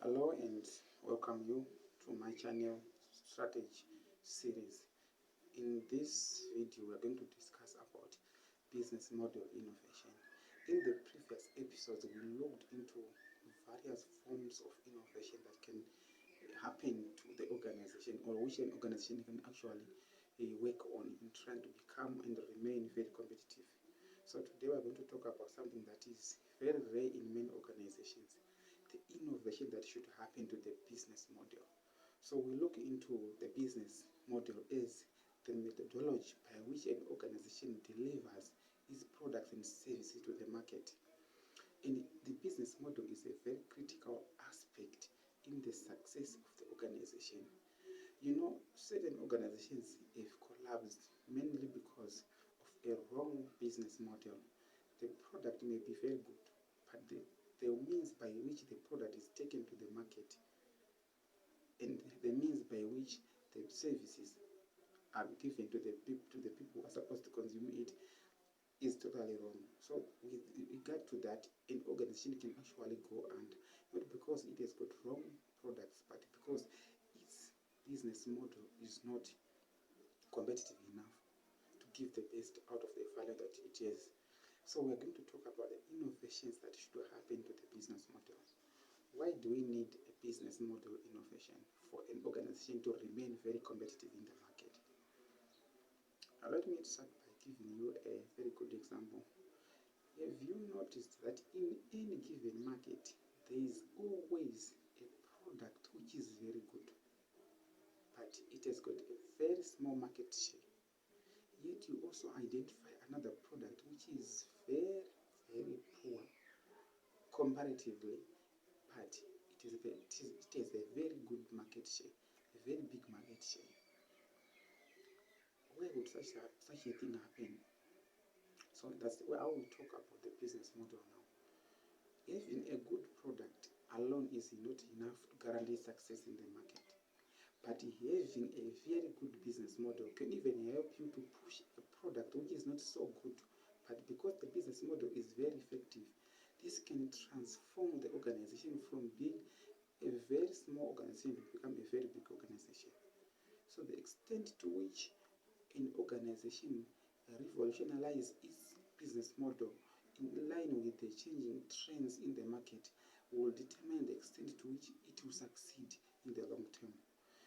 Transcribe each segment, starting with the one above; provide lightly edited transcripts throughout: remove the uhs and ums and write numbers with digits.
Hello and welcome you to my channel strategy series. In this video we are going to discuss about business model innovation. In the previous episodes we looked into various forms of innovation that can happen to the organization or which an organization can actually work on in trying to become and remain very competitive. So today we are going to talk about something that is very rare in many organizations, the innovation that should happen to the business model. So we look into the business model as the methodology by which an organization delivers its products and services to the market. And the business model is a very critical aspect in the success of the organization. You know, certain organizations have collapsed mainly because of a wrong business model. The product may be very good, but the means by which the product is taken to the market and the means by which the services are given to the people who are supposed to consume it is totally wrong. So with regard to that, an organization can actually go under, not because it has got wrong products, but because its business model is not competitive enough to give the best out of the value that it has. So we're going to talk about the innovations that should happen to the business model. Why do we need a business model innovation for an organization to remain very competitive in the market? Let me start by giving you a very good example. Have you noticed that in any given market, there is always a product which is very good, but it has got a very small market share? Yet you also identify another product which is very, very poor comparatively, but it has a very good market share, a very big market share. Where would such a thing happen? So that's where I will talk about the business model now. Having a good product alone is not enough to guarantee success in the market. But having a very good business model can even help you to push a product which is not so good, but because the business model is very effective, this can transform the organization from being a very small organization to become a very big organization. So the extent to which an organization revolutionizes its business model in line with the changing trends in the market will determine the extent to which it will succeed in the long term.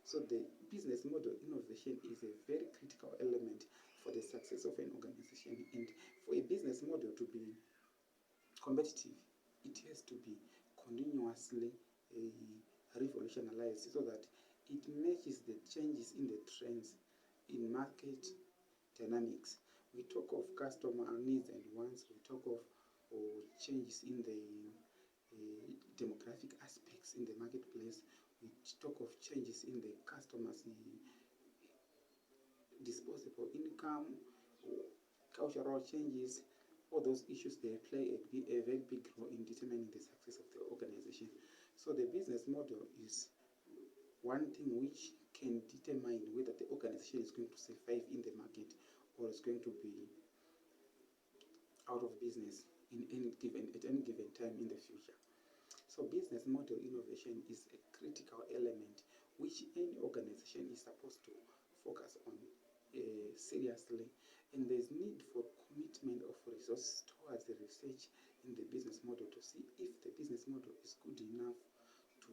So the business model innovation is a very critical element for the success of an organization. And for a business model to be competitive, it has to be continuously revolutionized so that it matches the changes in the trends in market dynamics. We talk of customer needs and wants, we talk of changes in the demographic aspects in the marketplace, we talk of changes in the customers' disposable income, cultural changes. All those issues, they play a very big role in determining the success of the organization. So the business model is one thing which can determine whether the organization is going to survive in the market or is going to be out of business at any given time in the future. So business model innovation is a critical element which any organization is supposed to focus on seriously, and there's need for commitment of resources towards the research in the business model to see if the business model is good enough to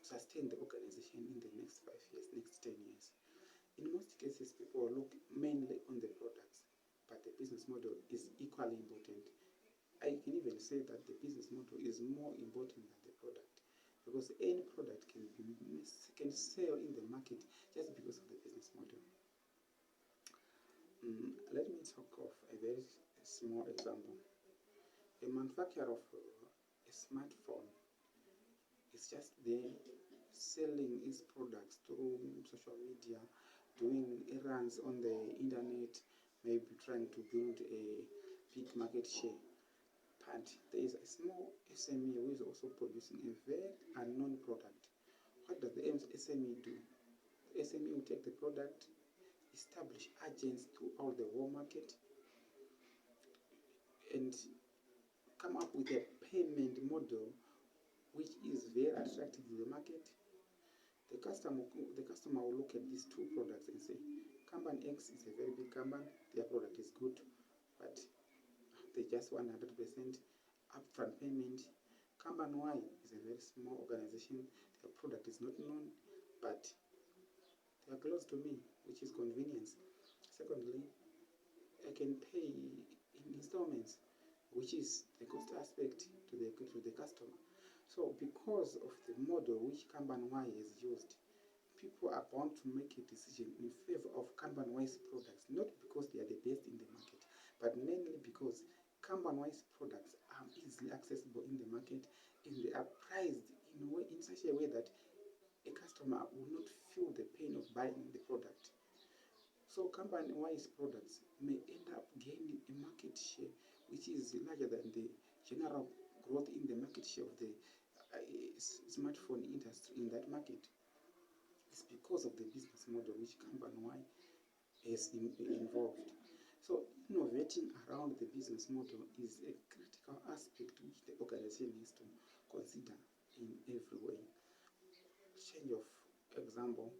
sustain the organization in the next 5 years, next 10 years. In most cases, people look mainly on the products, but the business model is equally important. I can even say that the business model is more important than the product, because any product can sell in the market just because of the business model. Let me talk of a very small example. A manufacturer of a smartphone is just there selling his products through social media, doing errands on the internet, maybe trying to build a big market share. But there is a small SME who is also producing a very unknown product. What does the SME do? The SME will take the product, establish agents throughout the whole market, and come up with a payment model which is very attractive to the market. The customer will look at these two products and say, company X is a very big company, their product is good, but they just want 100% upfront payment. Company Y is a very small organization, their product is not known, but they are close to me, which is convenience. Secondly, I can pay in installments, which is the cost aspect to the customer. So because of the model which company Y has used, people are bound to make a decision in favor of company Y's products, not because they are the best in the market, but mainly because company Y's products are easily accessible in the market and they are priced in such a way that a customer will not feel the pain of buying the product. So company Y's products may end up gaining a market share which is larger than the general growth in the market share of the smartphone industry in that market. It's because of the business model which company Y is involved. So innovating around the business model is a critical aspect which the organization needs to consider in every way. Change of example,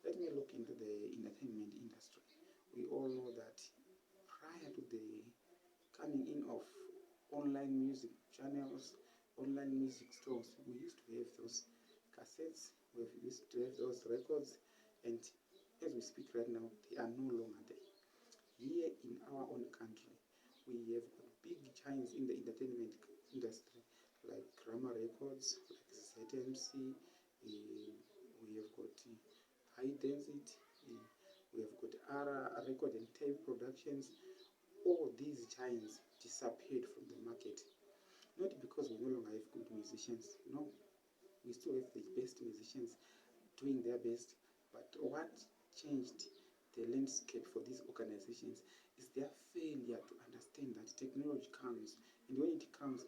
let me look into the entertainment industry. We all know that prior to the coming in of online music channels, online music stores, we used to have those cassettes, we used to have those records, and as we speak right now, they are no longer there. Here in our own country, we have got big giants in the entertainment industry like Grammar Records, like ZMC, we have got High Density, we have got ARA Record and Tape Productions. All these giants disappeared from the market. Not because we no longer have good musicians, no, we still have the best musicians doing their best, but what changed the landscape for these organizations is their failure to understand that technology comes, and when it comes,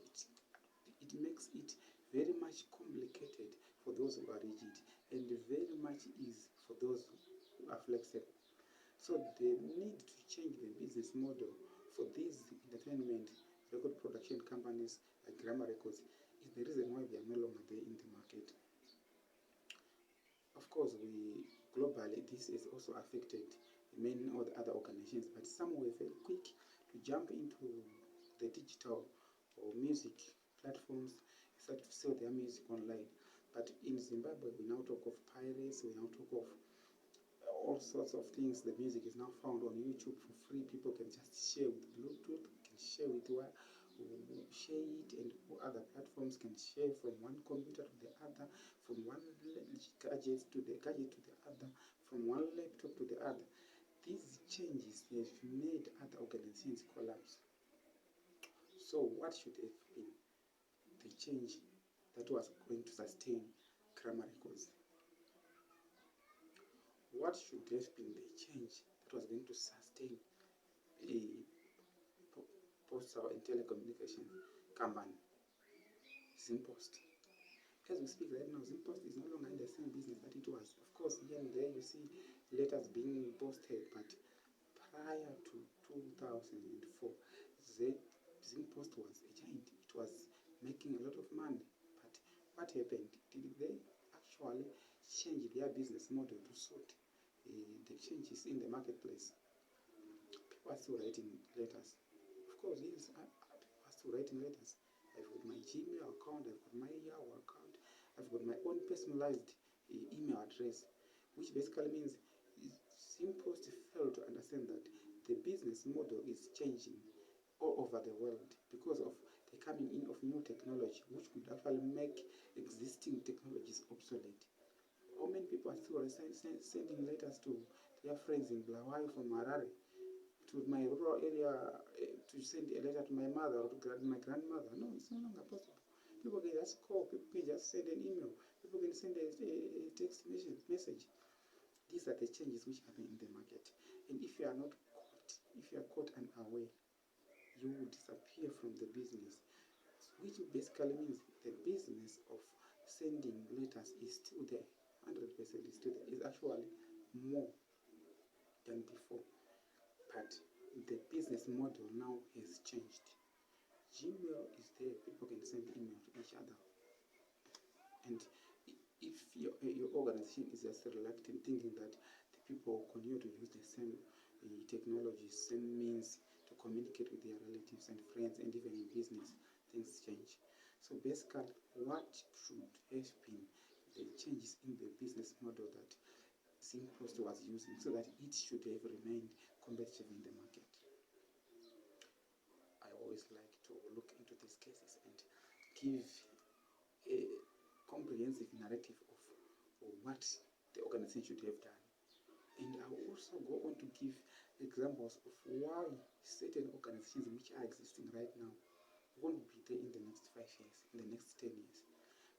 it makes it very much complicated for those who are rigid and very much easy for those who are flexible. So the need to change the business model for these entertainment record production companies like Grammar Records is the reason why they are no longer there in the market. Of course, globally this has also affected many other organizations, but some were very quick to jump into the digital or music platforms, start to sell their music online. But in Zimbabwe, we now talk of pirates, we now talk of all sorts of things. The music is now found on YouTube for free. People can just share with Bluetooth, can share with share it, and other platforms can share from one computer to the other, from one gadget to the other, from one laptop to the other. These changes have made other organizations collapse. So what should have been the change that was going to sustain Grammar Records? What should have been the change that was going to sustain a postal and telecommunication company? Zimpost. As we speak right now, Zimpost is no longer in the same business that it was. Of course, here and there you see letters being posted, but prior to 2004, Zimpost was a giant. It was making a lot of money. But what happened? Did they actually change their business model to suit the changes in the marketplace? People are still writing letters. Of course, yes, people are still writing letters. I've got my Gmail account, I've got my Yahoo account, I've got my own personalized email address, which basically means Zimpost failed to understand that the business model is changing all over the world because of the coming in of new technology, which could actually make existing technologies obsolete. How many people are still sending letters to their friends in Bulawayo from Harare, to my rural area, to send a letter to my mother or to my grandmother? No, it's no longer possible. People can just call, people can just send an email, people can send a text message. These are the changes which happen in the market. And if you are not caught, if you are caught unaware, you will disappear from the business, which basically means the business of sending letters is still there. 100% is still there. It's actually more than before. But the business model now has changed. Gmail is there. People can send email to each other. And if your organization is just reluctant, thinking that the people continue to use the same technologies, same means to communicate with their relatives and friends, and even in business, things change. So basically, what should have been the changes in the business model that Simpost was using, so that it should have remained competitive in the market? I always like to look into these cases and give a comprehensive narrative of what the organization should have done. And I will also go on to give examples of why certain organizations which are existing right now won't be there in the next 5 years, in the next 10 years.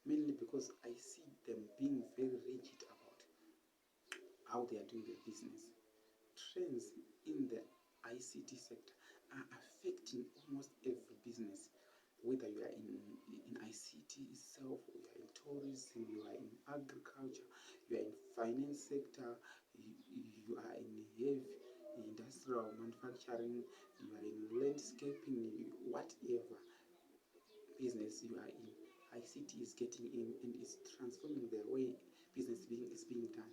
Mainly because I see them being very rigid about how they are doing their business. Trends in the ICT sector are affecting almost every business, whether you are in ICT itself, you are in tourism, you are in agriculture, you are in finance sector, you are in heavy industrial manufacturing, you are in landscaping, whatever business you are in, ICT is getting in and is transforming the way business is being done.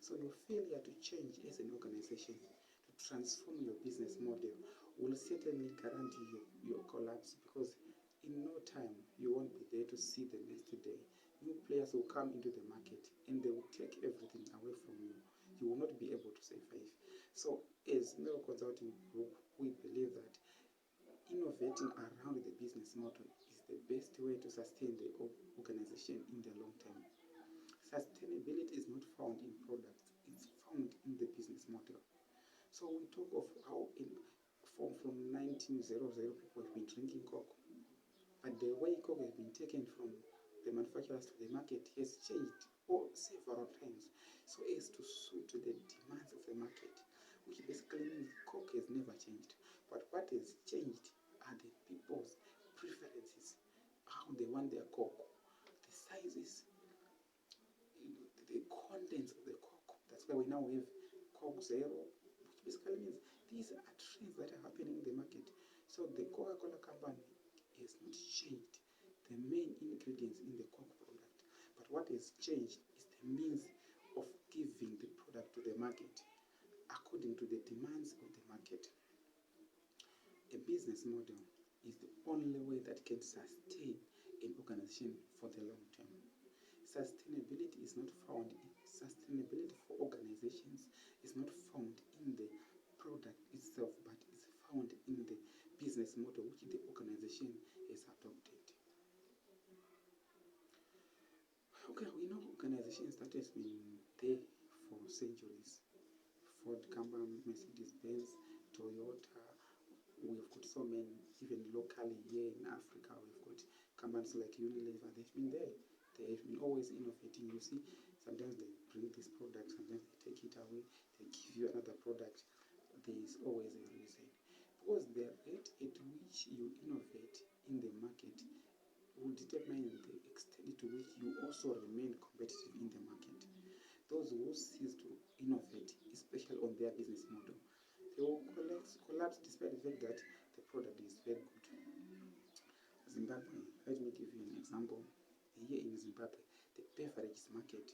So your failure to change as an organization, to transform your business model, will certainly guarantee your collapse, because in no time you won't be there to see the next day. New players will come into the market and they will take everything away from you. You will not be able to survive. So as Mel Consulting Group, we believe that innovating around the business model is the best way to sustain the organization in the long term. Sustainability is not found in products, it's found in the business model. So we talk of how from 1900 people have been drinking Coke, but the way Coke has been taken from the manufacturers to the market has changed several times, so as to suit the demands of the market, which basically means Coke has never changed. But what has changed are the people's preferences, how they want their Coke, the sizes, the contents of the Coke. That's why we now have Coke Zero, which basically means these are trends that are happening in the market. So the Coca-Cola company has not changed the main ingredients in the Coke product, but what has changed is the means of giving the product to the market according to the demands of the market. A business model is the only way that can sustain an organization for the long term. Sustainability is not found in sustainability for organizations is not found in the product itself, but is found in the business model which the organization has adopted. Okay, we know organizations that has been there for centuries. Ford company, Mercedes-Benz, Toyota. We've got so many, even locally here in Africa, we've got companies like Unilever. They've been there. They have been always innovating. You see, sometimes they bring this product, sometimes they take it away, they give you another product. There is always a reason. Because the rate at which you innovate in the market will determine the extent to which you also remain competitive in the market. Those who cease to innovate, especially on their business model, they will collapse despite the fact that the product is very good. Zimbabwe, let me give you an example. Here in Zimbabwe, the beverages market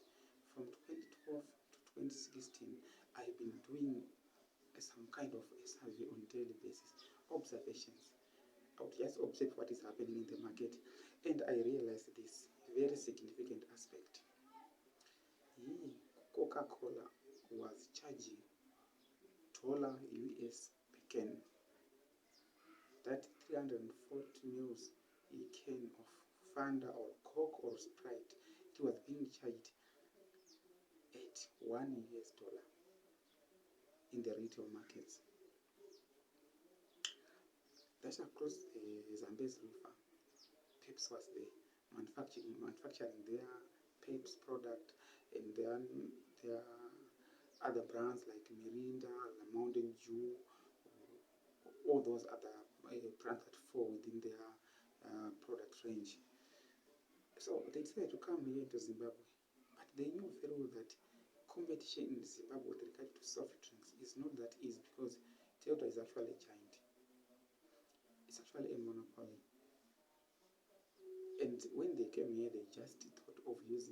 from 2012 to 2016, I've been doing some kind of a survey on a daily basis, observations. I would just observe what is happening in the market, and I realized this very significant aspect. Coca-Cola was charging $US per can. That 340 mils a can of Fanta or Coke or Sprite, it was being charged at $1 in the retail markets. That's across the Zambezi River. Peps was there, manufacturing their Peps product, and then their other brands like Mirinda, Mountain Dew, all those other brands that fall within their product range. So they decided to come here to Zimbabwe, but they knew very well that competition in Zimbabwe with regard to soft drinks is not that easy, because Toyota is actually a giant. It's actually a monopoly. And when they came here, they just